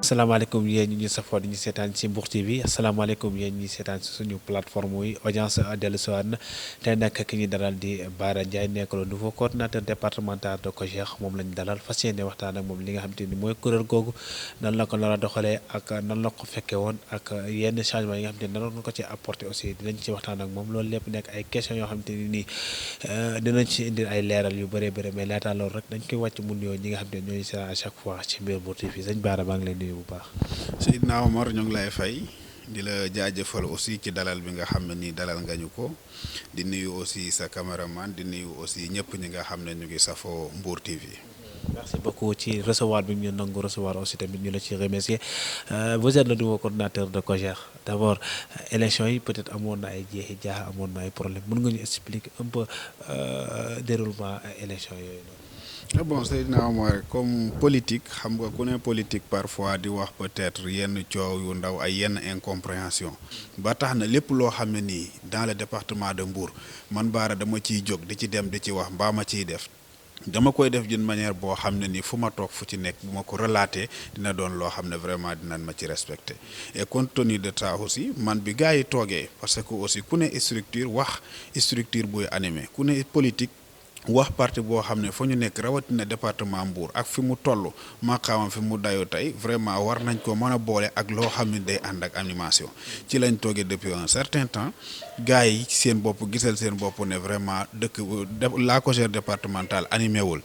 asalaamaaleykum yéen ñu safoo di ñu seetaan ci Mbour TV asalaamaaleykum yéen ñi seetaan ci suñu plateforme yi audience dellu siwaat na tey nag ki ñu dalal di Bara Ndiaye nekk le nouveau coordinateur départemental de COJER moom lañu dalal fas yéene waxtaan ak moom li nga xam te ni mooy kuréel googu nan la ko nar a doxalee ak nan la ko fekkee woon ak yenn changement yi nga xam te ni danoon ko ci apporté aussi dinañ ci waxtaan ak moom loolu lépp nekk ay questions yoo xam te ni nii dinañ ci indil ay leeral yu bëree bëri mais laata loolu rek dañ koy wàcc mun yoo ñi nga xam te ni ñooñu seetaan à chaque fois ci biir Mbour TV sëñ Bara maa ngi lay nuyu bu baax. Seydina Omar ñu ngi lay fay di la jaajëfal aussi ci dalal bi nga xam ne nii dalal nga ñu ko di nuyu aussi sa caméraman di nuyu aussi ñëpp ñi nga xam ne ñu ngi safoo Mbour TV. merci beaucoup ci recevoir bi ñu nangu recevoir aussi tamit ñu la ci remercier vous êtes le nouveau coordinateur de COJER d' abord élection yi peut-être amoon na ay jeexi jaaxa amoon na ay problème mën nga ñu expliquer un peu déroulement élection yooyu noonu. Bon Seydina Omar comme politique xam nga ku ne politique parfois di wax peut-être yenn coow yu ndaw ay yenn incompréhension ba tax na lépp loo xam ne nii dans le département de Mbour man Bara dama ciy jóg di ci dem di ci wax mbaa ma ciy def dama koy def d'une manière boo xam ne nii fu ma toog fu ci nekk bu ma ko relater dina doon loo xam ne vraiment dinañ ma ci respecter et compte tenu de ça aussi man bi gars yi toogee parce que aussi ku ne structure wax structure buy animé ku ne politique wax parti boo xam ne fa ñu nekk rawatina département Mbour ak fi mu toll maqaamam fi mu dayoo tey vraiment war nañ ko mën a boole ak loo xam ne day ànd ak animation ci lañ toogee depuis un certain temps gars yi seen bopp gisal seen bopp ne vraiment dëkk la COJER départementale animé wul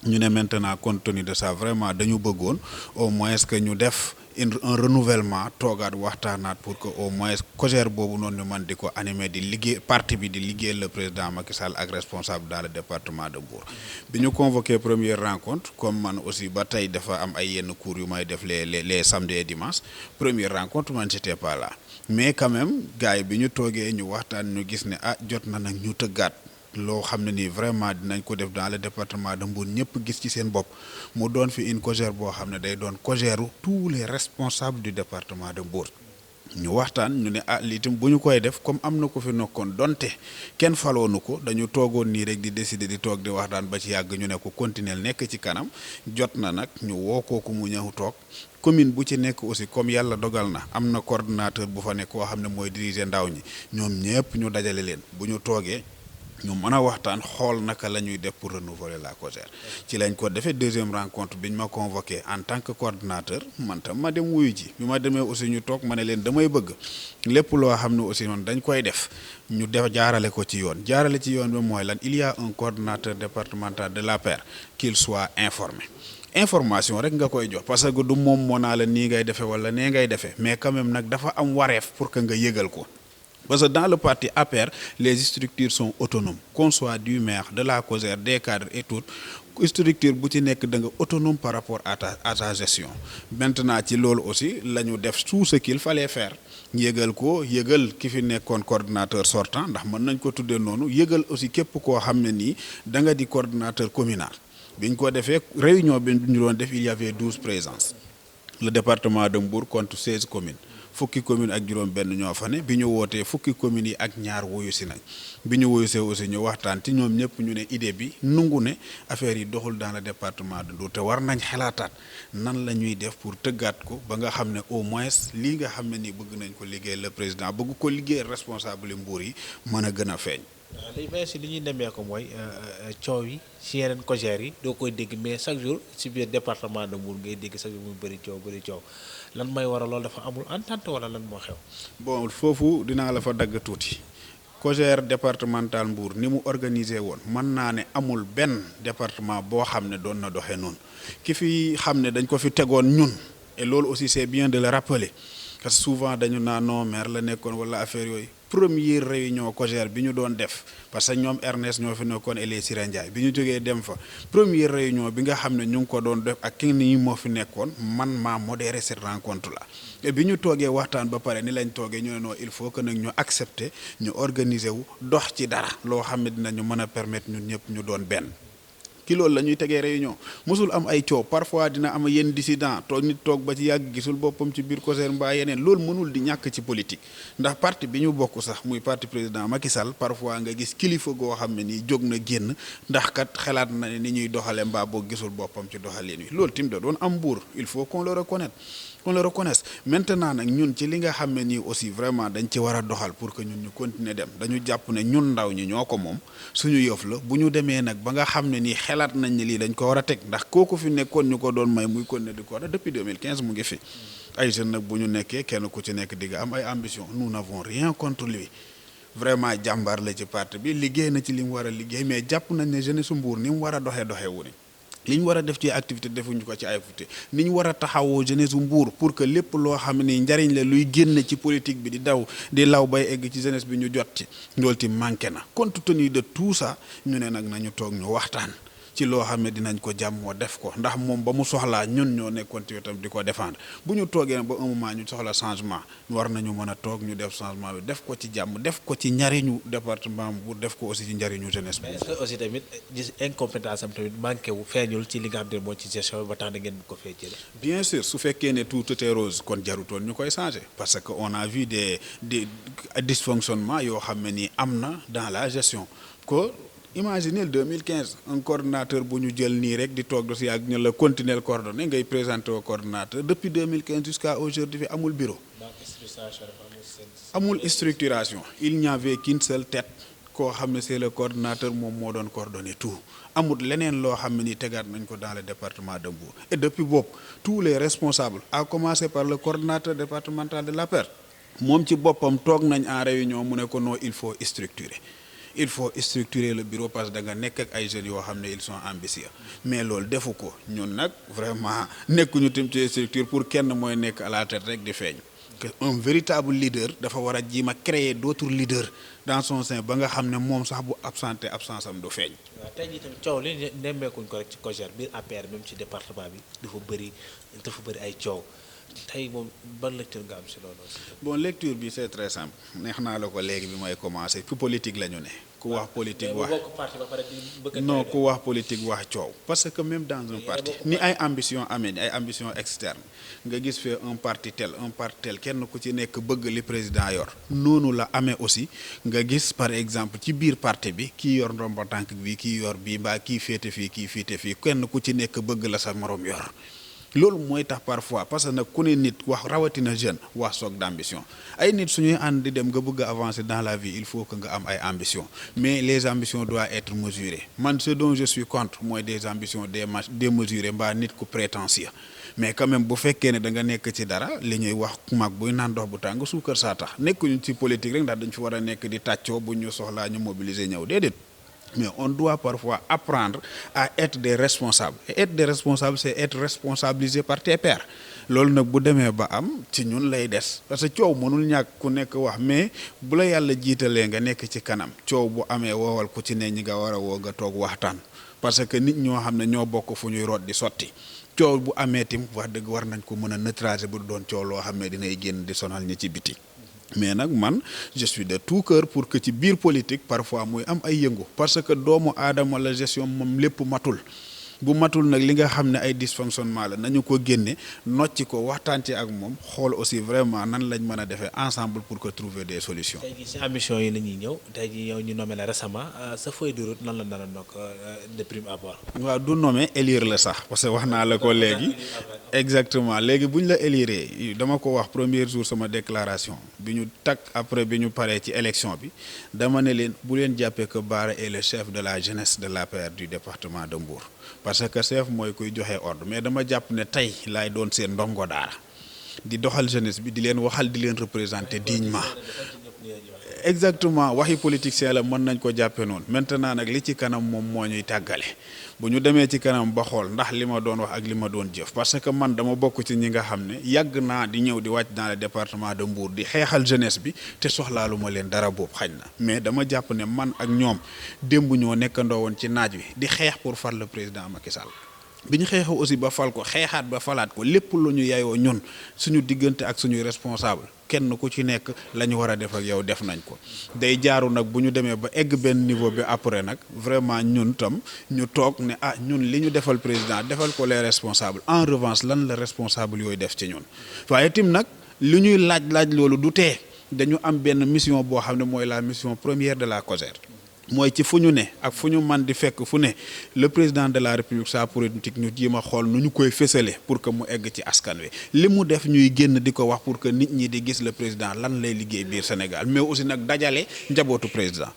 ñu ne maintenant compte tenu de ça vraiment dañu bëggoon au moins que ñu def un renouvellement toogaat waxtaanaat pour que au moins COJER boobu noonu ñu man di ko animer di liggéey parti bi di liggéey le président Macky Sall ak responsable dans le département de Mbour bi ñu convoqué première rencontre comme man aussi ba tey dafa am ay yenn cours yu may def les samedis et dimanches première rencontre man j'étais pas là mais quand même gars yi bi ñu toogee ñu waxtaan ñu gis ne jot na nag ñu tëggaat loo xam ne nii vraiment dinañ ko def dans le département de Mbour ñëpp gis ci seen bopp mu doon fi une COJER boo xam ne day doon COJERu tous les responsables du département de Mbour ñu waxtaan ñu ne lii tam bu ñu koy def comme am na ko fi nokkoon donte kenn faloonu ko dañu toogoon nii rek di décider di toog di waxtaan ba ci yàgg ñu ne ko continuer nekk ci kanam jot na nag ñu woo kooku mu ñëw toog commune bu ci nekk aussi comme yàlla dogal na am na coordonnateur bu fa nekk koo xam ne mooy diriger ndaw ñi ñoom ñëpp ñu dajale leen bu ñu toogee ñu mën a waxtaan xool naka la ñuy def pour renouveler la COJER ci lañ ko defee deuxième rencontre bi ñu ma convoqué en tant que coordinateur man tam ma dem wuyu ji bi ma demee aussi ñu toog ma ne leen damay bëgg lépp loo xam ne aussi noonu dañ koy def ñu def jaarale ko ci yoon jaarale ci yoon bi mooy lan il y a un coordinateur départemental de l'APR qu'il soit informé information rek nga koy jox parce que du moom moo naa la nii ngay defee wala nee ngay defee mais quand même nag dafa am wareef pour que nga yëgal ko. Parce que dans le parti APR, les structures sont autonomes, qu'on soit du maire, de la COJER, des cadres et tout. Structure bu ci nekk da nga autonome par rapport à ta gestion. Maintenant ci loolu aussi la ñu def tout ce qu'il fallait faire yëgal ko yëgal ki fi nekkoon coordinateur sortant ndax mën nañ ko tuddee noonu yëgal aussi képp koo xam ne nii da nga di coordinateur communal. biñ ko defee réunion bi ñu doon def il y avait 12 présences. Le département de Mbour compte 16 communes. fukki commune ak juróom benn ñoo fa ne bi ñu wootee fukki communes yi ak ñaar wuyu si nañ bi ñu wuyu see aussi ñu waxtaan ci ñoom ñëpp ñu ne idée bi nungu ne affaire yi doxul dans le département de Mbour te war nañ xalaataat nan la ñuy def pour tëggaat ko ba nga xam ne au moins lii nga xam ne nii bëgg nañ ko liggéey le président bëgg ko liggéey responsable Mbour yi mën a gën a feeñ. li may si li ñuy demee ko mooy coow yi si yeneen COJER yi doo koy dégg mais chaque jour si biir département de Mbour ngay dégg chaque jour muy bëri coow lan may waral loolu dafa amul entente wala lan moo xew. bon foofu dinaa la fa dagg tuuti COJER départemental Mbour ni mu organisé woon mën naa ne amul benn département boo xam ne doon na doxee noonu ki fi xam ne dañ ko fi tegoon ñun et loolu aussi c'est bien de le rappeler parce que souvent dañu naa non maire la nekkoon wala affaire yooyu. Première réunion COJER bi ñu doon def parce que ñoom Ernest ñoo fi nekkoon et les Siré Ndiaye bi ñu jógee dem fa première réunion bi nga xam ne ñu ngi ko doon def ak ki ni moo fi nekkoon man maa modéré cette rencontre là et bi ñu toogee waxtaan ba pare ni lañ toogee ñu ne non il faut que nag ñu accepter ñu organiser wu dox ci dara loo xam ne dinañu mën a permettre ñun ñëpp ñu doon benn. ki loolu la ñuy tegee réunion mosul am ay coow parfois dina am yenn dissident toog nit toog ba ci yàgg gisul boppam ci biir COJER mbaa yeneen loolu mënul di ñàkk ci politique ndax parti bi ñu bokk sax muy parti président Macky Sall parfois nga gis kilifa goo xam ne nii jóg na génn ndax kat xalaat na ne ni ñuy doxale mbaa boo gisul boppam ci doxalin wi loolu tim da doon am Mbour il faut qu'on le reconnaisse qu'on le reconnaisse. Maintenant nag ñun ci li nga xam ne nii aussi vraiment dañ ci war a doxal pour que ñun ñu continuer dem dañu jàpp ne ñun ndaw ñi ñoo ko moom suñu yëf la bu ñu demee nag ba nga xam ne nii xelaat nañ ne lii dañ ko war a teg ndax kooku fi nekkoon ñu ko doon may muy continuer di ko war a depuis 2015 mu ngi fi ay jeunes nag bu ñu nekkee kenn ku ci nekk di nga am ay ambition nous n'avons rien contre lui vraiment jàmbaar la ci parti bi liggéey na ci li mu war a liggéey mais jàpp nañ ne jeunesse su Mbour ni mu war a doxee wu ni li ñu war a def ci activité defuñu ko ci ay activité ni ñu war a taxawoo jeunesse bu Mbour pour que lépp loo xam ne njariñ la luy génn ci politique bi di law bay egg ci jeunesse bi ñu jot ci loolu ti manqué na compte tenu de tout ça ñu ne nag nañu toog ñu waxtaan ci loo xam ne dinañ ko jàmmoo def ko ndax moom ba mu soxlaa ñun ñoo nekkoon ci wetam di ko défendre bu ñu toogee ba un moment ñu soxla changement war nañu mën a toog ñu def changement bi def ko ci jàmm def ko ci njariñu département bu def ko aussi ci njariñu jeunesse bi. mais est-ce que aussi tamit gis incompétence am tamit manqué wu feeñul ci li nga xam ne moo ci gestion ba tax da ngeen ko fee jëlee. bien sûr su fekkee ne tout était rose kon jarutoon ñu koy changer parce que on a vu des dysfonctionnements yoo xam ne nii am na dans la gestion ko. Imaginez 2015 un coordonnateur bu ñu jël nii rek di toog si ak ñu la continuer coordonné ngay présenté au coordonnateur depuis 2015 jusqu'à aujourd'hui amul bureau. amul structuration il n'y avait qu'une seule tête koo xam ne c'est le coordonnateur moom moo doon coordonner tout amul leneen loo xam ne ni tegaat nañ ko dans le département de Mbour et depuis boobu tous les responsables à commencer par le coordonnateur départemental de l'APR moom ci boppam toog nañ en réunion mu ne ko non il faut structurer. Il faut structurer le bureau parce que da nga nekk ak ay jeunes yoo xam ne ils sont ambitieux mais loolu defu ko ñun nag vraiment nekkuñu tim ci structure pour kenn mooy nekk à la tête rek di feeñ que un véritable leader dafa war a jiima créer d'autres leaders dans son sein ba nga xam ne moom sax bu absence am du feeñ. waaw tey jii tamit coow li nemmeekuñ ko rek ci COJER biir APR même ci département bi dafa bëri ay coow. tey moom ban lecture nga am si loolu aussi. bon lecture bi c'est très simple neex naa la ko léegi bi may commencer ku politique la ñu ne. ku wax politique wax non ku wax politique wax coow. parce que même dans un parti ni ay ambition amee ay ambition externe nga gis fee un parti tel kenn ku ci nekk bëgg li président yor. noonu la amee aussi nga gis par exemple ci biir parti bi kii yor ndomba tànk bi kii yor bii mbaa kii féete fii kenn ku ci nekk bëgg la sa morom yor. loolu mooy tax parfois parce que nag ku ne nit wax rawatina jeune wax soog d'ambition ay nit suñuy ànd di dem nga bëgg a avancer dans la vie il faut que nga am ay ambition mais les ambitions doivent être mesurées man ce dont je suis contre mooy des ambitions démesurées mbaa nit ku prétentieux mais quand même bu fekkee ne da nga nekk ci dara li ñuy wax mag buy naan ndox bu tàng suukar saa tax nekkuñu ci politique rek ndax dañ fi war a nekk di tàccoo bu ñu soxlaa ñu mobiliser ñëw déedéet. Mais on doit parfois apprendre à être des responsables et être des responsables c'est être responsabilisé par tes pairs loolu nag bu demee ba am ci ñun lay des parce que coow mënul ñàkk ku nekk wax mais bu la yàlla jiitalee nga nekk ci kanam coow bu amee woowal ku ci ne ñi nga war a woo nga toog waxtaan parce que nit ñoo xam ne ñoo bokk fu ñuy root di sotti coow bu amee tim wax dëgg war nañ ko mën a neutraliser bu doon coow loo xam ne dinay génn di sonal ñi ci biti. mais nag man je suis de tout cœur pour que ci biir politique parfois muy am ay yëngu parce que doomu aadama la gestion moom lépp matul bu matul nag li nga xam ne ay dysfonctionnement la nañu ko génne nocci ko waxtaan ci ak moom xool aussi vraiment nan lañ mën a defee ensemble pour que trouver des solutions. tey jii si ambition yi la ñuy ñëw tey jii yow ñu nommé la récemment sa feuille de route nan la nar a nokk de prime abord. waaw du nommé élire la sax parce que wax naa la ko léegi. exactement léegi bu ñu la élire dama ko wax premier jour sama déclaration bi ñu tag après bi ñu paree ci élection bi dama ne leen bu leen jàppee que Bara est le chef de la jeunesse de l'APR du département de Mbour. parce que chef mooy kuy joxe ordre mais dama jàpp ne tey laay doon seen ndongo daara di doxal jeunesse bi di leen waxal di leen représenter dignement exactement waxi politicien la mën nañ ko jàppe noonu maintenant nag li ci kanam moom moo ñuy tàggale bu ñu demee ci kanam ba xool ndax li ma doon wax ak li ma doon jëf parce que man dama bokk ci ñi nga xam ne yàgg naa di ñëw di wàcc dans le département de Mbour di xeexal jeunesse bi te soxlaalu ma leen dara boobu xañ na mais dama jàpp ne man ak ñoom démb ñoo nekkandoo woon ci naaj wi di xeex pour far le président Macky Sall bi ñu xeexoo aussi ba fal ko xeexaat ba falaat ko lépp lu ñu yayoo ñun suñu diggante ak suñuy responsable kenn ku ci nekk la ñu war a def ak yow def nañ ko day jaaru nag bu ñu demee ba egg benn niveau bi après nag vraiment ñun tam ñu toog ne ah ñun li ñu defal président defal ko les responsables en revanche lan la responsable yooyu def ci ñun waaye tim nag li ñuy laaj loolu du tee dañu am benn mission boo xam ne mooy la mission première de la COJER mooy ci fu ñu ne ak fu ñu man di fekk fu ne le président de la république sa politique ñu jéem a xool nu ñu koy fësale pour que mu egg ci askan wi li mu def ñuy génn di ko wax pour que nit ñi di gis le président lan lay liggéey biir Sénégal mais aussi nag dajale njabootu président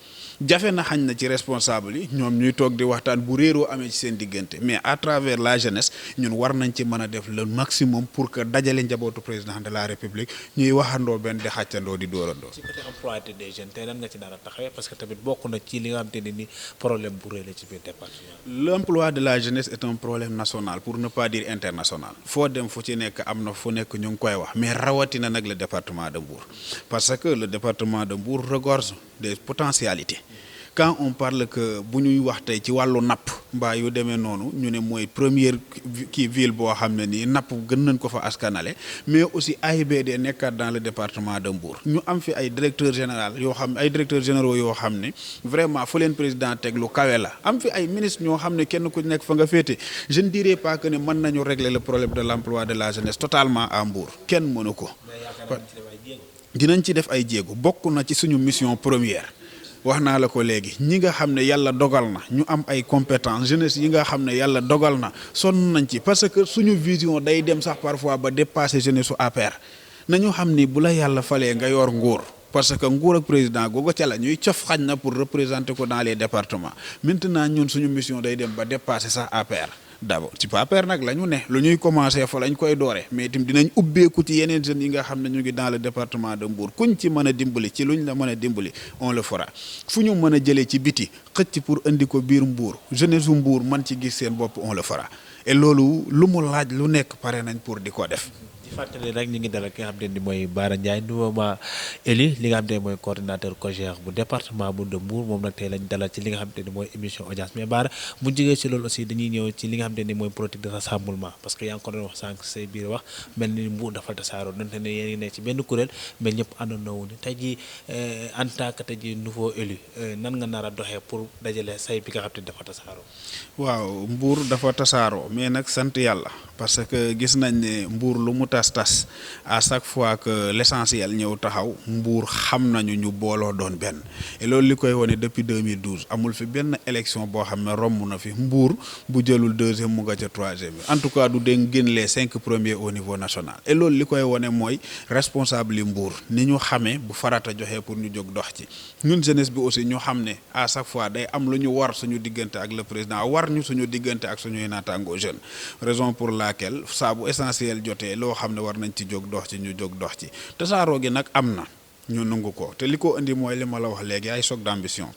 jafe na xañ na ci responsable yi ñoom ñuy toog di waxtaan bu réeroo amee ci seen diggante mais à travers la jeunesse ñun war nañ ci mën a def le maximum pour que dajale njabootu président de la république ñuy waxandoo benn di xàccandoo di dóorandoo. ci côté emploi des jeunes tey lan nga ci nar a taxawee parce que tamit bokk na ci li nga xamante ne ni problème bu rëy la ci biir département. L'emploi de la jeunesse est un problème national pour ne pas dire international foo dem fu ci nekk am na fu nekk ñu ngi koy wax mais rawatina nag le département de Mbour parce que le département de Mbour regorge des potentialités. Quand on parle que bu ñuy wax tey ci wàllu napp mbaa yu demee noonu ñu ne mooy première kii ville boo xam ne nii napp gën nañ ko fa askanale mais aussi AIBD nekkaat dans le département de Mbour ñu am fi ay directeurs généraux yoo xam ay directeurs généraux yoo xam ne vraiment fu leen président teg lu kawe la am fi ay ministres ñoo xam ne kenn ku nekk fa nga féete je ne dirais pas que ne mën nañu régler le problème de l'emploi de la jeunesse totalement à Mbour kenn mënu ko. dinañ ci def ay jéego bokk na ci suñu mission première. wax naa la ko léegi ñi nga xam ne yàlla dogal na ñu am ay compétences jeunesse yi nga xam ne yàlla dogal na sonn nañ ci parce que suñu vision day dem sax parfois ba dépasser jeunesse su APR nañu xam ni bu la yàlla falee nga yor nguur parce que nguur ak président googu ca la ñuy cof xañ na pour représenter ko dans les départements maintenant ñun suñu mission day dem ba dépasser sax APR. d'abord ci APR nag la ñu ne lu ñuy commencé fa lañ koy doore mais itam dinañ ubbeeku ci yeneen jeunes yi nga xam ne ñu ngi dans le département de Mbour kuñ ci mën a dimbali ci luñ la mën a dimbali on le fera fu ñu mën a jëlee ci biti xëcc pour indi ko biir Mbour jeunesse u Mbour man ci gis seen bopp on le fera et loolu lu mu laaj lu nekk pare nañ pour di ko def. di fàttali rek ñu ngi dalal ki nga xam ne mooy Bara Ndiaye nouvellement élu li nga xam ne mooy coordinateur COJER bu département bu de Mbour moom nag tey lañ dalal ci li nga xam ne mooy émission audience mais Bara bu ñu jógee ci loolu aussi dañuy ñëw ci li nga xam ne mooy politique de rassemblement parce que yaa ngi ko doon wax sànq say biir wax mel ni Mbour dafa tasaaroo donte ne yéen ngi nekk ci benn kuréel mais ñëpp àndandoo wuñu tey jii en tant que tey jii nouveau élu nan nga nar a doxee pour dajale say bi nga xam ne dafa tasaaroo. waaw Mbour dafa tasaaroo mais nag sant yàlla parce que gis nañ ne Mbour lu mu tas à chaque fois que l'essentiel ñëw taxaw Mbour xam nañu ñu booloo doon benn et loolu li koy wone depuis 2012 amul fi benn élection boo xam ne romb na fi Mbour bu jëlul deuxième mu nga ca troisième en tout cas du dégg génn les 5 premiers au niveau national et loolu li koy wone mooy responsable yi Mbour ni ñu xamee bu farata joxee pour ñu jóg dox ci ñun jeunesse bi aussi ñu xam ne à chaque fois day am lu ñu war suñu diggante ak le président war ñu suñu diggante ak suñuy naataangoo jeune raison pour laquelle saa bu essentiel jotee loo xam ne war nañ ci jóg dox ci ñu jóg dox ci tasaaroo gi nag am na ñu nangu ko te li ko indi mooy li ma la wax léegi ay choc d'ambition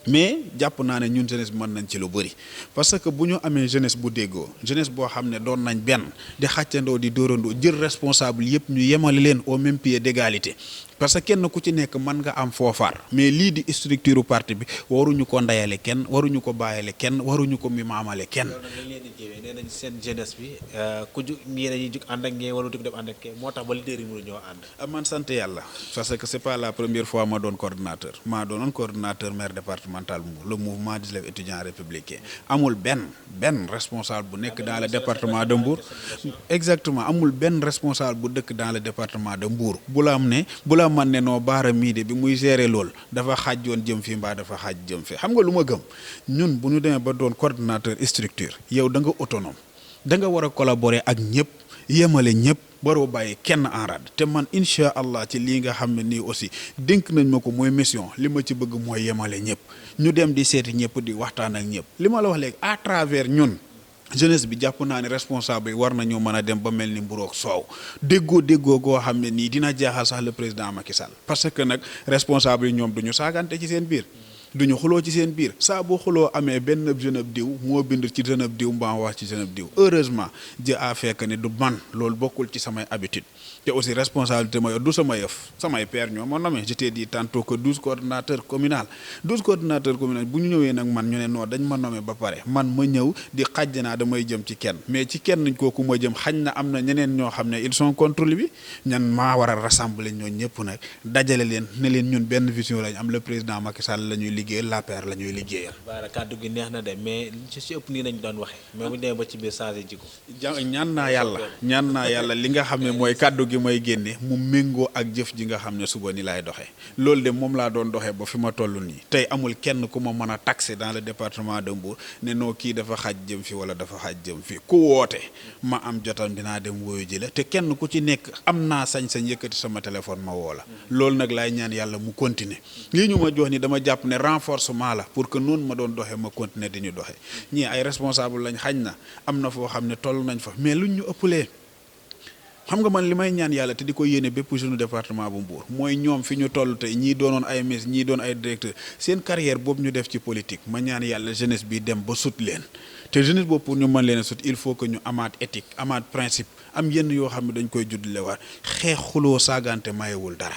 mais jàpp naa ne ñun jeunesse bi mën nañ ci lu bëri parce que bu ñu amee jeunesse bu déggoo jeunesse boo xam ne doon nañ benn di xàccandoo di dóorandoo jël responsable yëpp ñu yemale leen au même pied d'égalité parce que kenn ku ci nekk mën nga am foofaar mais lii di structure parti bi waruñu ko ndayale kenn waruñu ko bàyyale kenn waruñu ko mimaamale kenn. nee nañ seen jeunesse bi ku jug ñii dañuy jug ànd ak ñee wala jug dem ànd ak kee moo tax ba leader yi mënuñoo ànd. man sant yàlla parce que c'est pas la première fois ma doon coordinateur maa doonoon coordinateur maire départemental le mouvement des élèves étudiants républicains amul benn responsable bu nekk dans le département de Mbour exactement amul benn responsable bu dëkk dans le département de Mbour bu la man ne noo Bara mii de bi muy gérer lool dafa xaaj yoon jëm fii mbaa dafa xaaj jëm fii xam nga lu ma gëm ñun bu ñu demee ba doon coordinateur structure yow da nga autonome da nga war a collaborer ak ñëpp yemale ñëpp waroo bàyyi kenn en rade te man incha allah ci lii nga xam ne nii aussi dénk nañ ma ko mooy mission li ma ci bëgg mooy yemale ñëpp ñu dem di seeti ñëpp di waxtaan ak ñëpp li ma la wax léegi à travers ñun jeunesse bi jàpp naa ne responsable yi war nañoo mën a dem ba mel ni mburoog soow déggoo goo xam ne nii dina jaaxal sax le président Macky Sall parce que nag responsable yi ñoom du ñu saagante ci seen biir duñu xuloo ci seen biir saa boo xuloo amee benn jeune ab diw moo bind ci jeune ab diw mbaa wax ci jeune ab diw heureusement Dieu a fait que ne du man loolu bokkul ci samay habitude te aussi responsabilité ma yor du sama yëf samay père ñoo ma nommé je t'ai dit tantôt que 12 coordinateurs communal bu ñu ñëwee nag man ñu ne non dañ ma nommé ba pare man ma ñëw di xàjj naa damay jëm ci kenn mais ci kenn kooku ma jëm xañ na am na ñeneen ñoo xam ne ils sont contre lui ñan maa war a rassembler ñoo ñëpp nag dajale leen ne leen ñun benn vision lañ am le président Macky Sall la ñuy liggéeyal l'APR la ñuy liggéeyal. Baara kàddu gi neex na de mais ci ëpp nii lañ doon waxee mais bu ñu demee ba ci biir changé jikko. ñaan naa yàlla li nga xam ne mooy kàddu gi may génne mu méngoo ak jëf ji nga xam ne suba ni laay doxee loolu de moom laa doon doxee ba fi ma toll nii tey amul kenn ku ma mën a taxé dans le département de Mbour ne noo kii dafa xaj jëm fi wala dafa xaj jëm fi ku woote ma am jotam dinaa dem woyu ji la te kenn ku ci nekk am naa sañ-sañ yëkkati sama téléphone ma woo la loolu nag laay ñaan yàlla mu continuer lii ñu ma jox ni dama jàpp ne renforcement la pour que noonu ma doon doxee ma continuer di ñu doxee ñii ay responsable lañ xañ na am na foo xam ne toll nañ fa mais luñ ñu ëppalee xam nga man li may ñaan yàlla te di ko yéene bépp jeune département bu Mbour mooy ñoom fi ñu toll tey ñii doonoon ay ministre ñii doon ay directeur seen carrière boobu ñu def ci politique ma ñaan yàlla jeunesse bi dem ba sut leen te jeunesse boobu pour ñu mën leen a sut il faut que ñu amaat éthique amaat principe am yenn yoo xam ne dañ koy juddlewaat xeex xuloo saagante mayewul dara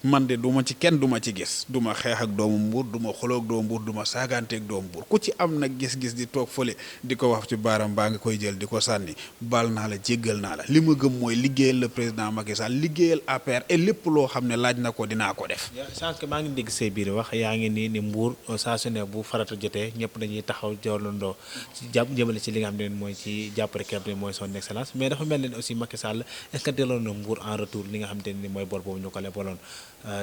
man de duma ci kenn duma ci gis duma xeex ak doomu Mbour duma xuloo ak doomu Mbour duma saaganteeg doomu Mbour ku ci am nag gis-gis di toog fële di ko wax ci baaram baa nga koy jël di ko sànni baal naa la jéggal naa la li ma gëm mooy liggéeyal le président Macky Sall liggéeyal APR et lépp loo xam ne laaj na ko dinaa ko def. sànq maa ngi dégg say biir wax yaa ngi nii ni Mbour saa su ne bu farata jotee ñëpp dañuy taxaw jawlandoo ci jàpp jëmale ci li nga xam ne mooy ci jàppale ki nga xam ne mooy son excellence mais dafa mel ne aussi Macky Sall est-ce que delloo na Mbour en retour li nga xam ne ni mooy bor boobu ñu ko lebaloon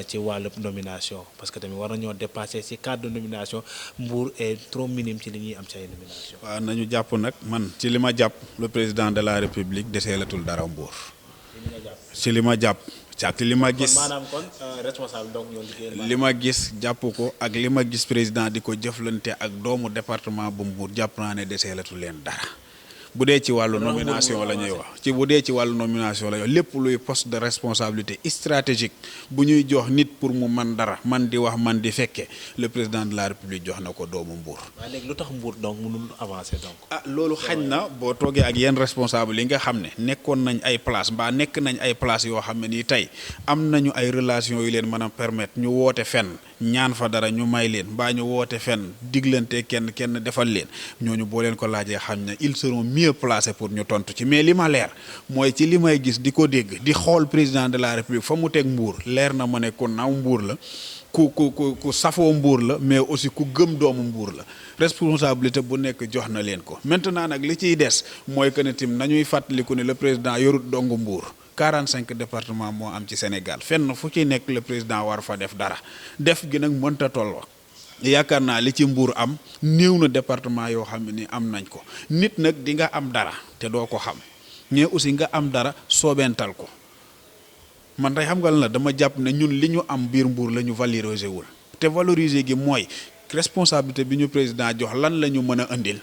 ci wàllu nomination parce que tamit war nañoo dépasser ci cadre de nomination Mbour est trop minime ci li ñuy am ci ay nomination. waaw nañu jàpp nag man ci li ma jàpp le président de la république deseelatul dara Mbour. ci li ma jàpp. ci li ma gis maanaam kon responsable donc ñoo liggéeyal li ma gis jàpp ko ak li ma gis président di ko jëflante ak doomu département bu Mbour jàpp naa ne deseelatul leen dara. bu dee ci wàllu nomination la ñuy wax bu dee ci wàllu nomination la ñuy wax lépp luy poste de responsabilité stratégique bu ñuy jox nit pour mu man dara man di wax man di fekke le président de la république jox na ko doomu Mbour. waaye léegi lu tax Mbour donc mënul avancer donc. loolu xañ na boo toogee ak yenn responsable yi nga xam ne nekkoon nañ ay place mbaa nekk nañ ay place yoo xam ne nii tey am nañu ay relation yu leen mën a permettre ñu woote fenn ñaan fa dara ñu may leen mbaa ñu woote fenn diglante kenn defal leen ñooñu boo leen ko laajee xam ne ils seront mieux placés pour ñu tontu ci mais li ma leer mooy ci li may gis di ko dégg di xool président de la république fa mu teg Mbour leer na ma ne ku naw Mbour la ku safoo Mbour la mais aussi ku gëm doomu Mbour la responsabilité bu nekk jox na leen ko maintenant nag li ciy des mooy que ne tim nañuy fàttaliku ne le président yorut dongu Mbour 45 départements moo am ci Sénégal fenn fu ci nekk le président war fa def dara def gi nag mënta tolloo yaakaar naa li ci Mbour am néew na département yoo xam ne ni am nañ ko nit nag di nga am dara te doo ko xam mais aussi nga am dara soobental ko man tey xam nga la dama jàpp ne ñun li ñu am biir Mbour la ñu valoriser wul te valoriser gi mooy responsabilité bi ñu président jox lan la ñu mën a indil.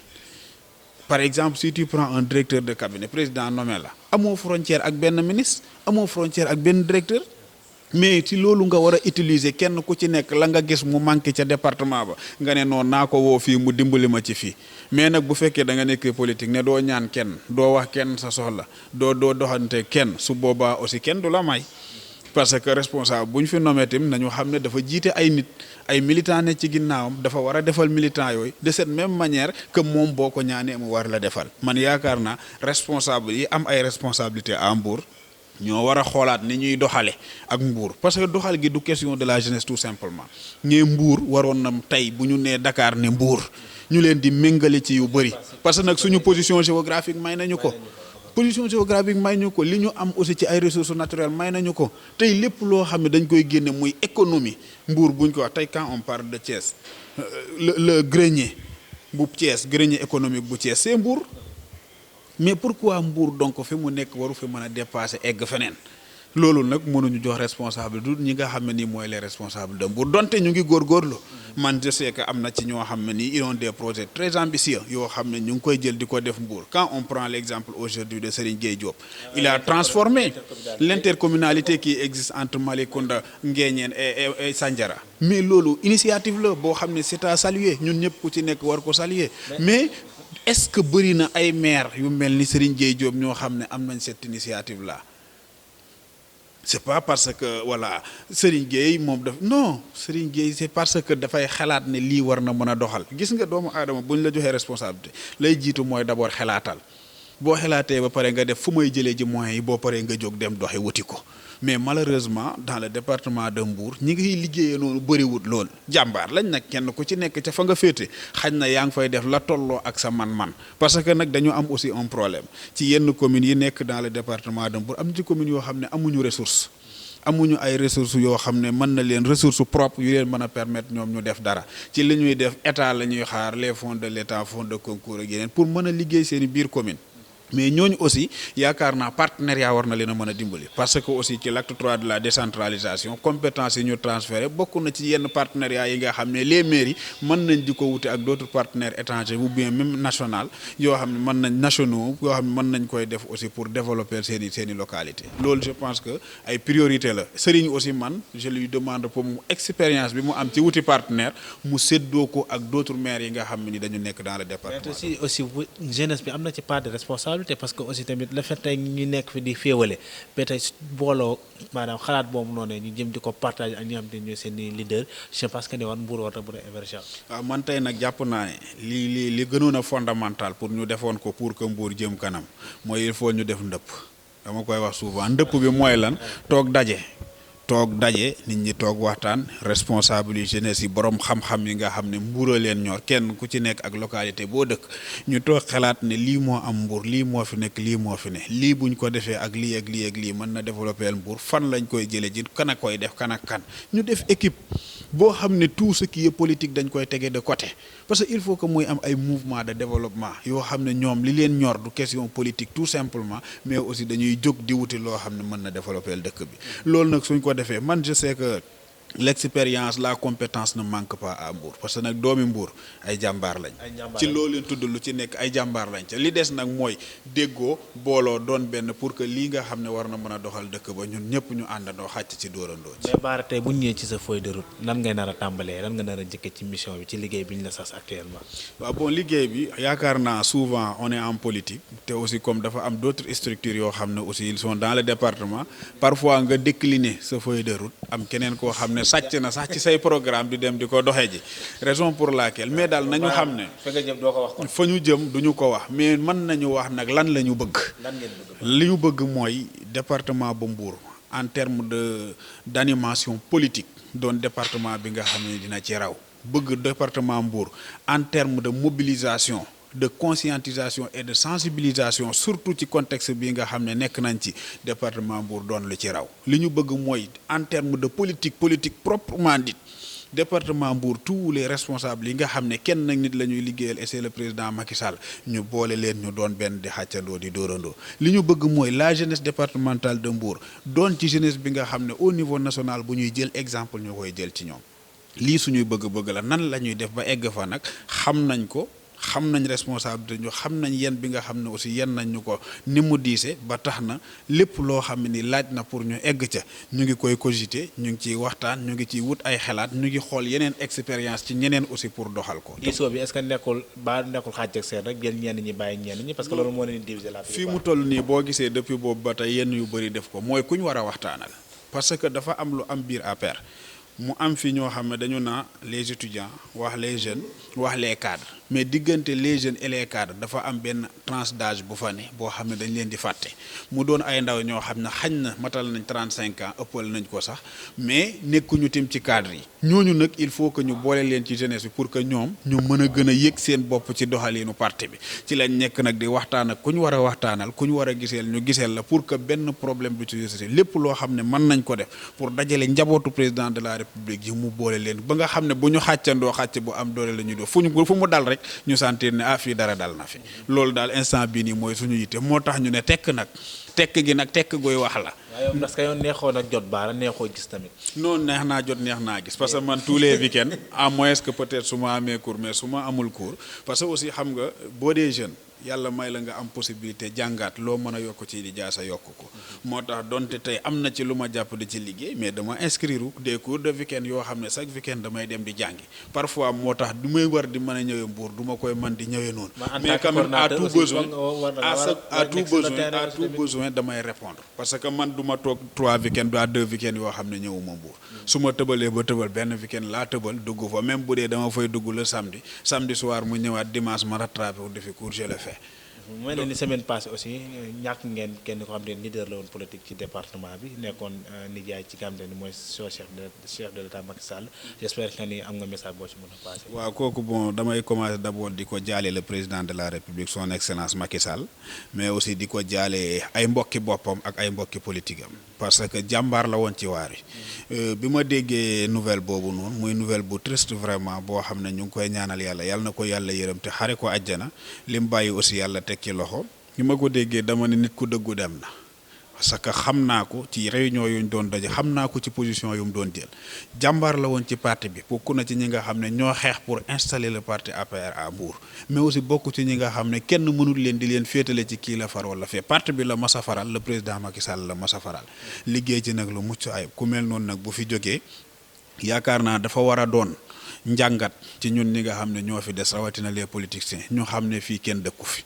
Par exemple, si tu prends un directeur de cabinet, président nommé la amoo frontière ak benn ministre amoo frontière ak benn directeur mais ci loolu nga war a utiliser kenn ku ci nekk la nga gis mu manqué ca département ba nga ne noonu naa ko woo fii mu dimbali ma ci fii mais nag bu fekkee da nga nekk politique ne doo ñaan kenn doo wax kenn sa soxla doo doxante kenn su boobaa aussi kenn du la may parce que responsable bu ñu fi nommé tim nañu xam ne dafa jiite ay nit ay militants ne ci ginnaawam dafa war a defal militants yooyu de cette même manière que moom boo ko ñaanee mu war la defal man yaakaar naa responsable yi am ay responsabilité à Mbour ñoo war a xoolaat ni ñuy doxale ak Mbour parce que doxal gi du question de la jeunesse tout simplement ñee Mbour waroon na tey bu ñu nee Dakar ne Mbour ñu leen di méngale ci yu bëri parce que nag suñu position géographique may nañu ko position géographique may ñu ko li ñu am aussi ci ay ressources naturelles may nañu ko tey lépp loo xam ne dañ koy génne muy économie Mbour buñ ko wax tey quand on parle de Thiès le grenier bu Thiès grenier économique bu Thiès c'est Mbour mais pourquoi Mbour donc fi mu nekk waru fi mën a dépasser egg feneen loolu nag mënuñu jox responsable du ñi nga xam ne nii mooy les responsables de Mbour donte ñu ngi góorgóorlu man je sais que am na ci ñoo xam ne nii ils ont des projets très ambitieux yoo xam ne ñu ngi koy jël di ko def Mbour quand on prend l'exemple aujourd'hui de Serigne Gueye Diop il a transformé l'intercommunalité qui existe entre Malicounda Nguéniène et Sandiara mais loolu initiative la boo xam ne c'est à saluer ñun ñëpp ku ci nekk war ko saluer mais est-ce que bëri na ay maire yu mel ni Serigne Gueye Diop ñoo xam ne am nañ cette initiative là c'est pas parce que voilà Serigne Gueye moom daf non Serigne Gueye c'est parce que dafay xalaat ne lii war na mën a doxal gis nga doomu aadama bu ñu la joxee responsabilité lay jiitu mooy d'abord xalaatal boo xalaatee ba pare nga def fu may jëlee ji moyens yi boo paree nga jóg dem doxi wuti ko mais malheureusement dans le département de Mbour ñi ngi liggéeyee noonu bëriwut lool jàmbaar lañ nag kenn ku ci nekk ca fa nga féete xañ na yaa ngi fay def la tolloo ak sa man-man parce que nag dañu am aussi un problème ci yenn communes yi nekk dans le département de Mbour am ci communes yoo xam ne amuñu ressource amuñu ay ressources yoo xam ne mën na leen ressources propres yu leen mën a permettre ñoom ñu def dara ci li ñuy def état la ñuy xaar les fonds de l'état fonds de concours ak yeneen pour mën a liggéey seen i biir commune mais ñooñu aussi yaakaar naa partenariat war na leen a mën a dimbali parce que aussi ci l'acte 3 de la décentralisation compétences yi ñu transféré bokk na ci yenn partenariat yi nga xam ne les mairies mën nañ di ko wute ak d'autres partenaires étrangers ou bien même national yoo xam ne mën nañ nationaux yoo xam ne mën nañ koy def aussi pour développer seen i localité loolu je pense que ay priorité la Serigne aussi man je lui demande pour mu expérience bi mu am ci wuti partenaire mu séddoo ko ak d'autres maires yi nga xam ne ni dañu nekk dans le département aussi jeunesse bi am na ci part de responsabilité parce que aussi tamit le fait tey ñu nekk fi di féewale ba tey booloo maanaam xalaat boobu noonu ñu jëm di ko partager ak ñi xam te ñooy seen i leader je pense que ne war Mbour war na mën a émerger. waaw man tey nag jàpp naa ne li gënoon a fondamental pour ñu defoon ko pour que Mbour jëm kanam mooy il faut ñu def ndëpp dama koy wax souvent ndëpp bi mooy lan toog daje nit ñi toog waxtaan responsable yi jeunesse yi borom xam-xam yi nga xam ne Mbour a leen ñor kenn ku ci nekk ak localité boo dëkk ñu toog xalaat ne lii moo am Mbour lii moo fi nekk lii moo fi ne lii buñ ko defee ak lii ak lii ak lii mën na développer Mbour fan lañ koy jëlee ji kan a koy def kan ak kan ñu def équipe boo xam ne tout ce qui est politique dañ koy tege de côté parce que il faut que muy am ay mouvement de développement yoo xam ne ñoom li leen ñor du question politique tout simplement mais aussi dañuy jóg di wuti loo xam ne mën na développer dëkk bi loolu nag suñ ko defee man je sais que l'expérience la compétence ne manque pas à Mbour parce que nag doomi Mbour ay jàmbaar lañ ci loolu leen tudd lu ci nekk ay jàmbaar lañ ca li des nag mooy déggoo booloo doon benn pour que lii nga xam ne war na mën a doxal dëkk ba ñun ñëpp ñu àndandoo xàcc ci dóorandoo ci. mais Bara tey bu ñu ñëwee ci sa feuille de route nan ngay nar a tàmbalee lan nga nar a njëkkee ci mission bi ci liggéey bi ñu la sas actuellement. waaw bon liggéey bi yaakaar naa souvent on est en politique te aussi comme dafa am d'autres structures yoo xam ne aussi ils sont dans le département parfois nga décliner sa feuille de route am keneen koo xam ne sàcc na sax ci say programme di dem di ko doxee ji raison pour laquelle mais daal nañu xam ne fa ñu jëm duñu ko wax mais mën nañu wax nag lan la ñu bëgg li ñu bëgg mooy département bu Mbour en terme d'animation politique doon département bi nga xam ne dina ci raw bëgg département Mbour en terme de mobilisation de conscientisation et de sensibilisation surtout ci contexte bi nga xam ne nekk nañ ci département Mbour doon lu ci raw li ñu bëgg mooy en terme de politique proprement dite département Mbour tous les responsables yi nga xam ne kenn nag nit la ñuy liggéeyal et c'est le président Macky Sall ñu boole leen ñu doon benn di xàccandoo di dóorandoo li ñu bëgg mooy la jeunesse départementale de Mbour doon ci jeunesse bi nga xam ne au niveau national bu ñuy jël exemple ñu koy jël ci ñoom lii suñuy bëgg-bëgg la nan la ñuy def ba egg fa nag xam nañ ko xam nañ responsabilité ñu xam nañ yen bi nga xam ne aussi yen nañ ñu ko ni mu diise ba tax na lépp loo xam ne ni laaj na pour ñu egg ca ñu ngi koy cogiter ñu ngi ciy waxtaan ñu ngi ciy wut ay xalaat ñu ngi xool yeneen expérience ci ñeneen aussi pour doxal ko. diisoo bi est-ce que nekkul xaaj ak seen rek jël ñenn ñi bàyyi ñenn ñi parce que loolu moo leen diviser la. fii mu toll nii boo gisee depuis boobu ba tey yenn yu bëri def ko mooy ku ñu war a waxtaanal parce que dafa am lu am biir APR mu am fi ñoo xam ne dañu naa les étudiants wax les jeunes wax les cadres mais diggante les jeunes et les cadres dafa am benn tranche d'âge bu fa ne boo xam ne dañ leen di fàtte mu doon ay ndaw ñoo xam ne xañ na matal nañ 35 ans ëppal nañ ko sax mais nekkuñu tim ci cadre yi ñooñu nag il faut que ñu boole leen ci jeunesse bi pour que ñoom ñu mën a gën a yëg seen bopp ci doxaliinu parti bi ci lañ nekk nag di waxtaan ak ku ñu war a waxtaanal ku ñu war a giseel ñu giseel la pour que benn problème du ci société lépp loo xam ne mën nañ ko def pour dajale njabootu président de la république yi mu boole leen ba nga xam ne bu ñu xàccandoo xàcc bu am doole la ñu doo fu mu dal rek ñu sentir ne fii dara dal na fi loolu daal instant bii nii mooy suñu yitte moo tax ñu ne tekk nag tekk gi nag tekk gooy wax la. waaye parce que yow neexoon ak jot Bara neexoo gis tamit. non neex naa jot neex naa gis parce que man tous les week-ends à moins que peut-être su ma amee cours mais su ma amul cours parce que aussi xam nga boo dee jeune yàlla may la nga am possibilité jàngaat loo mën a yokk ci di jaasa yokk ko moo tax donte tey am na ci lu ma jàpp di ci liggéey mais dama inscrire des cours de week-end yoo xam ne chaque week-end damay dem di jàngi parfois moo tax du may war di mën a ñëwee Mbour du ma koy mën di ñëwee noonu mais quand même à tout besoin damay répondre parce que man du ma toog 3 week-end à 2 week-end yoo xam ne ñëwuma Mbour su ma tëbalee ba tëbal benn week-end laa tëbal dugg fa même bu dee dama fay dugg le samedi soir mu ñëwaat dimanche ma rattrapé wu defi cours je le fais mel na ni semaine passée aussi ñàkk ngeen kenn ko xam ne leader la woon politique ci département bi nekkoon nijaay ci xam ne mooy chef de l'État Macky Sall j'espère que ni am nga message boo ci mën a passé. waaw kooku bon damay commencer d'abord di ko jaale le président de la République son excellence Macky Sall mais aussi di ko jaale ay mbokki boppam ak ay mbokki politique am parce que jàmbaar la woon ci waar yi bi ma déggee nouvelle boobu noonu muy nouvelle bu triste vraiment boo xam ne ñu ngi koy ñaanal yàlla na ko yàlla yërëm te xare ko àjjana li mu bàyyi aussi yàlla teg ci loxo bi ma ko déggee dama ne nit ku dëggu dem na parce que xam naa ko ci réunion yu ñu doon daje xam naa ko ci position yu mu doon jël jàmbaar la woon ci parti bi bokk na ci ñi nga xam ne ñoo xeex pour installer le parti APR à Mbour mais aussi bokk ci ñi nga xam ne kenn mënul leen di leen féetale ci kii la far wala fee parti bi la mas a faral le président Macky Sall la mas a faral liggéey ci nag lu mucc ayib ku mel noonu nag bu fi jógee yaakaar naa dafa war a doon njàngat ci ñun ñi nga xam ne ñoo fi des rawatina les politiciens ñu xam ne fii kenn dëkku fi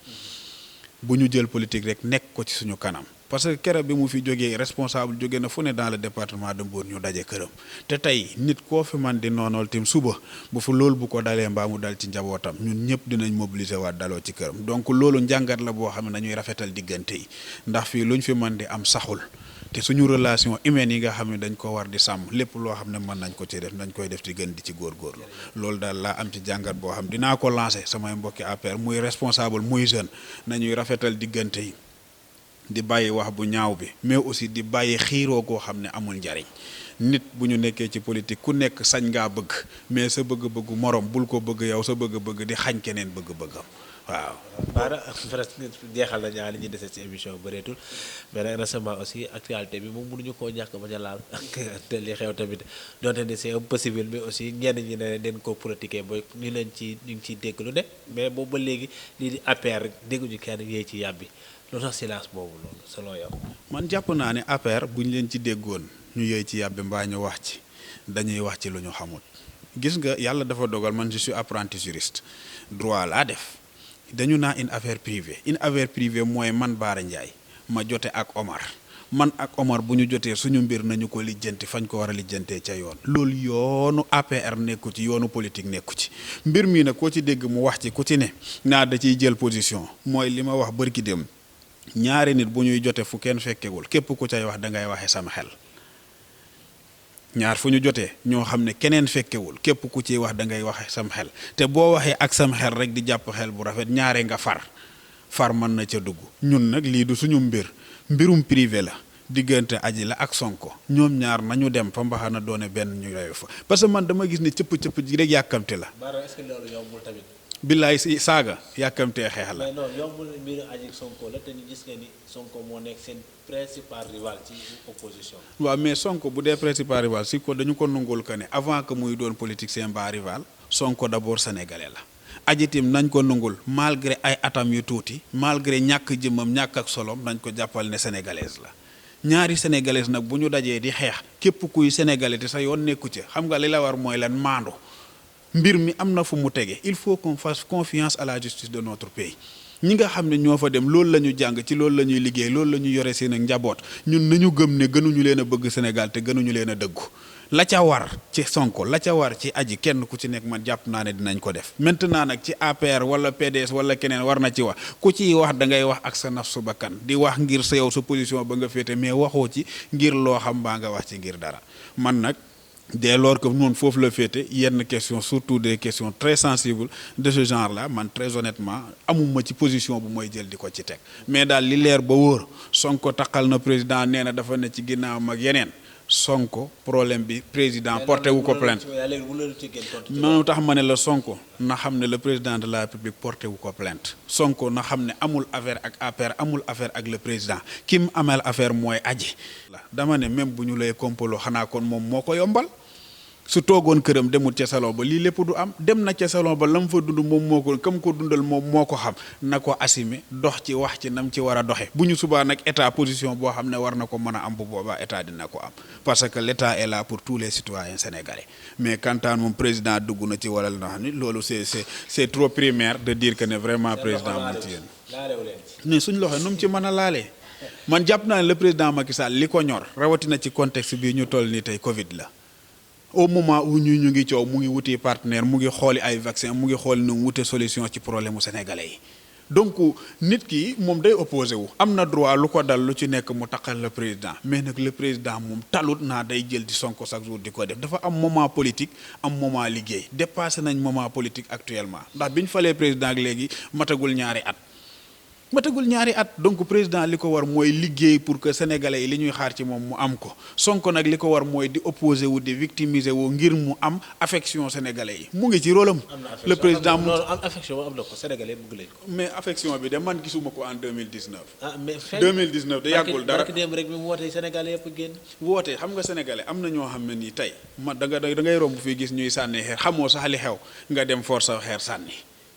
bu ñu jël politique rek nekk ko ci suñu kanam parce que keroog bi mu fi jógee responsable jóge na fu ne dans le département de Mbour ñu daje këram te tey nit koo fi man di noonool tim suba bu fa loolu bu ko dalee mbaa mu dal ci njabootam ñun ñëpp dinañ mobiliser waat daloo ci këram donc loolu njàngat la boo xam ne nañuy rafetal diggante yi ndax fii lu ñu fi man di am saxul te suñu relation humaine yi nga xam ne dañ ko war di sàmm lépp loo xam ne mën nañ ko ci def nañ koy def di gën di ci góorgóorlu loolu daal laa am ci jàngat boo xam dinaa ko lancer samay mbokki APR muy responsable muy jeune nañuy rafetal diggante yi di bàyyi wax bu ñaaw bi mais aussi di bàyyi xiiroo goo xam ne amul njariñ nit bu ñu nekkee ci politique ku nekk sañ ngaa bëgg mais sa bëgg-bëggu morom bul ko bëgg yow sa bëgg-bëgg di xañ keneen bëgg-bëggam waaw. Bara presque jeexal na ñaar li ñuy dese ci émission bëreetul mais nag récemment aussi actualité bi moom mënuñu koo ñàkk bañ a laal te li xew tamit donte ni c'est un peu civil mais aussi ñenn ñi ne den ko politiquer ba ñu leen ci ñu ngi ciy dégg lu ne mais boobu ba léegi lii di APR dégguñu kenn yéey ci yàbbi lu tax silence boobu loolu selon yow. man jàpp naa ne APR bu ñu leen ci déggoon ñu yéey ci yàbbi mbaa ñu wax ci dañuy wax ci lu ñu xamul gis nga yàlla dafa dogal man je suis apprenti juriste droit laa def. dañu naa une affaire privée mooy man Bara Ndiaye ma jote ak Omar man ak Omar bu ñu jotee suñu mbir nañu ko lijjanti fañ ko war a lijjantee ca yoon loolu yoonu APR nekku ci yoonu politique nekku ci mbir mii nag koo ci dégg mu wax ci ku ci ne naa da ciy jël position mooy li ma wax bërki dem ñaari nit bu ñuy jote fu kenn fekkewul képp ku cay wax da ngay waxe sama xel ñaar fu ñu jotee ñoo xam ne keneen fekkewul képp ku ciy wax da ngay waxe sam xel te boo waxee ak sam xel rek di jàpp xel bu rafet ñaare nga far mën na ca dugg ñun nag lii du suñu mbirum privé la diggante Adji la ak Sonko ñoom ñaar nañu dem fa mbaxana doone benn ñu reyu fa parce que man dama gis ne cëpp ji rek yàkkamte la. Bara est-ce que loolu yombul tamit. billaay si saaga yàkkamtee xeex la. mais non yombul mbiru Adji Sonko la te ñu gis nga ni Sonko moo nekk seen principal rival ci opposition. waaw mais Sonko bu dee principal rival si ko dañu ko nangul que ne avant que muy doon politicien mbaa rival Sonko d'abord sénégalais la. Adji tim nañ ko nangul malgré ay atam yu tuuti malgré ñàkk jëmmam ñàkk ak solom nañ ko jàppal ne sénégalaise la ñaari sénégalaise nag bu ñu dajee di xeex képp kuy sénégalais te sa yoon nekku ci xam nga li la war mooy lan maandu. mbir mi am na fu mu tege il faut qu'on fasse confiance à la justice de notre pays ñi nga xam ne ñoo fa dem loolu la ñu jàng ci loolu la ñuy liggéey loolu la ñu yore seen ak njaboot ñun nañu gëm ne gënuñu leen a bëgg Sénégal te gënuñu leen a dëggu la ca war ci Sonko la ca war ci Adji kenn ku ci nekk man jàpp naa ne dinañ ko def maintenant nag ci APR wala PDS wala keneen war na ci wax ku ciy wax da ngay wax ak sa nafsu bakkan di wax ngir sa yow sa position ba nga féete mais waxoo ci ngir loo xam baa nga wax ci ngir dara man nag dès lors que noonu foofu la féete yenn question surtout des questions très sensibles de ce genre là man très honnêtement amuma ci position bu mooy jël di ko ci teg mais daal li leer ba wóor Sonko taqal na président nee na dafa ne ci ginnaawam ak yeneen Sonko problème bi président porté wu ko plainte noonu tax ma ne la Sonko na xam ne le président de la République porté wu ko plainte Sonko na xam ne amul affaire ak APR amul affaire ak le président ki mu amal affaire mooy Adji dama ne même bu ñu lay kompaloo xanaa kon moom moo ko yombal su toogoon këram demul ca salon ba lii lépp du am dem na ca salon ba la mu fa dund moom moo ko kam ko dundal moom moo ko xam na ko assumer dox ci wax ci nam ci war a doxe bu ñu subaa nag état position boo xam ne war na ko mën a am bu boobaa état dina ko am parce que l'état est là pour tous les citoyens sénégalais mais kantaan moom président dugg na ci wala na xam ni loolu c'est trop primaire de dire que ne vraiment président mu ci yéen mais suñ loxo nu mu ci mën a laalee man jàpp naa ne le président Macky Sall li ko ñor rawatina ci contexte bii ñu toll nii tey Covid la au moment où ñu ngi coow mu ngi wuti partenaire mu ngi xooli ay vaccin mu ngi xooli nu mu wute solution ci problème mu sénégalais yi donc nit ki moom day opposé wu am na droit lu ko dal lu ci nekk mu taqal le président mais nag le président moom talut naa day jël di Sonko chaque jour di ko def dafa am moment politique am moment liggéey dépassé nañ moment politique actuellement ndax bi ñu falee président ak léegi matagul ñaari at donc président li ko war mooy liggéey pour que sénégalais yi li ñuy xaar ci moom mu am ko Sonko nag li ko war mooy di opposé wu di victimiser wu ngir mu am affection sénégalais yi mu ngi ci rôle am le président mu am affection am na ko sénégalais bëgg lañ ko mais affection bi de man gisuma ko en 2019 mais 2019 da yàggul dara dem rek bi mu wootee sénégalais yëpp génn wootee xam nga sénégalais am na ñoo xam ne nii tey da ngay romb fii gis ñuy sànni xeer xamoo sax li xew nga dem force xeer sànni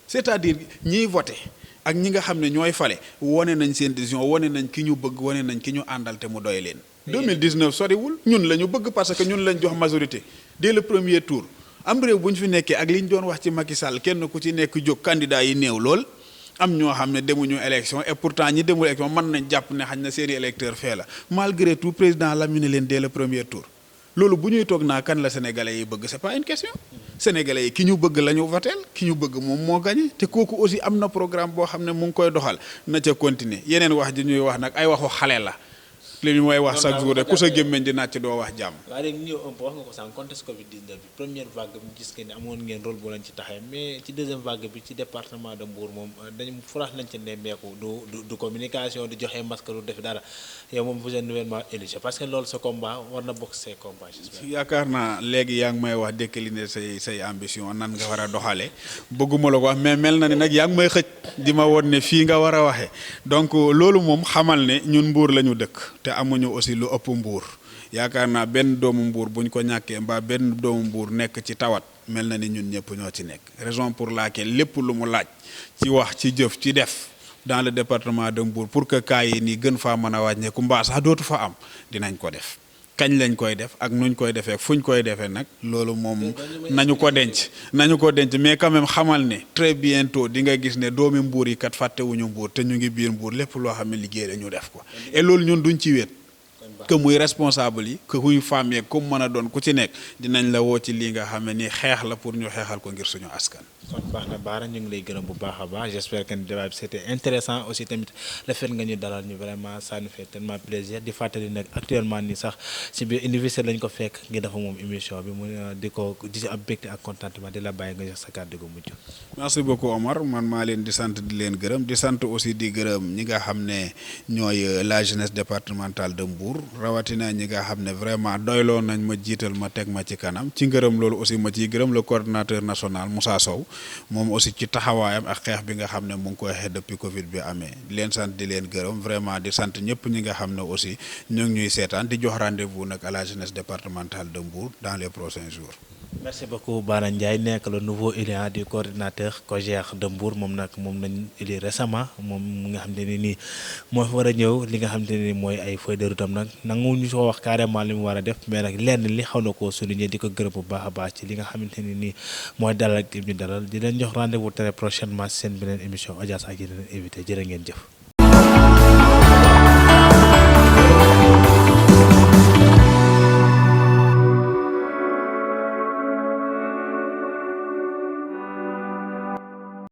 c'est-à-dire ñiy voté ak ñi nga xam ne ñooy fale wane nañ seen décision wane nañ ki ñu bëgg wane nañ ki ñu àndal te mu doy leen 2019 soriwul ñun la ñu bëgg parce que ñun lañ jox majorité dès le premier tour am réew bu ñu fi nekkee ak li ñu doon wax ci Macky Sall kenn ku ci nekk jóg candidat yi néew lool am ñoo xam ne demuñu élection et pourtant ñi demul élection mën nañ jàpp ne xañ na seeni électeur fee la malgré tout président laminé leen dès le premier tour loolu bu ñuy toog naa kan la sénégalais yi bëgg c'est pas une question sénégalais yi ki ñu bëgg la ñu voteel ki ñu bëgg moom moo gagné te kooku aussi am na programme boo xam ne mu ngi koy doxal na ca continuer yeneen wax ji ñuy wax nag ay waxu xale la li ñu mooy wax chaque jour rek ku sa gémmeñ di nàcc doo wax jàmm. waaye léegi ñëw un peu wax nga ko sànq contexte Covid 19 bi première vague bi gis ngeen ne amoon ngeen rôle bu leen ci taxee mais ci deuxième vague bi ci département de Mbour moom dañu furaas nañ ci nemmeeku du communication du joxe masque du def dara yow moom vous êtes nouvellement élu parce que loolu sa combat war na bokk say combat. yaakaar naa léegi yaa ngi may wax décliner say ambition nan nga war a doxalee bëgguma la ko wax mais mel na ne nag yaa ngi may xëj di ma woon ne fii nga war a waxee donc loolu moom xamal ne ñun Mbour la ñu dëkk te amuñu aussi lu ëpp Mbour yaakaar naa benn doomu Mbour buñ ko ñàkkee mbaa benn doomu Mbour nekk ci tawat mel na ni ñun ñëpp ñoo ci nekk raison pour laquelle lépp lu mu laaj ci wax ci jëf ci def dans le département de Mbour pour que cas yi nii gën faa mën a wàññeeku mbaa sax dootu fa am dinañ ko def kañ lañ koy def ak nuñ koy defee fuñ koy defee nag loolu moom nañu ko denc mais quand même xamal ne très bientôt di nga gis ne doomi Mbour yi kat fàttewuñu Mbour te ñu ngi biir Mbour lépp loo xam ne liggéey la ñu def ko et loolu ñun duñ ci wéet que muy responsable yi que muy femme yeeg comme mën a doon ku ci nekk dinañ la woo ci lii nga xam ne nii xeex la pour ñu xeexal ko ngir suñu askan. kon baax na Bara ñu ngi lay gërëm bu baax a baax j'espère que débat bi c'était intéressant aussi tamit le fait nga ñu dalal ñu vraiment ça nous fait tellement plaisir di fàttali nag actuellement nii sax ci biir université lañ ko fekk ngi dafa moom émission bi mu di ko di am bégte ak contentement di la bàyyi nga jox sa kàddu gu mujj. merci beaucoup Omar man maa leen di sant di leen gërëm di sant aussi di gërëm ñi nga xam ne ñooy la jeunesse départementale de Mbour rawatina ñi nga xam ne vraiment doyloo nañ ma jiital ma teg ma ci kanam ci ngërëm loolu aussi ma ciy gërëm le coordinateur national Moussa Sow moom aussi ci taxawaayam ak xeex bi nga xam ne mu ngi koy xeex depuis Covid bi amee di leen sant di leen gërëm vraiment di sant ñëpp ñi nga xam ne aussi ñoo ngi ñuy seetaan di jox rendez-vous nag à la jeunesse départementale de Mbour dans les prochains jours. merci beaucoup Bara Ndiaye nekk le nouveau élu du coordinateur COJER de Mbour moom nag moom nañ élu récemment moom nga xam ne nii moo war a ñëw li nga xam ne ni mooy ay feuille de route am nag nangu ñu soo wax carrément li mu war a def mais nag lenn li xaw na koo souligner di ko gërëm bu baax a baax ci li nga xamante ne nii mooy dalal ak ñu dalal di leen jox rendez-vous très prochainement seen beneen émission audience ak yeneen invité jërë ngeen jëf.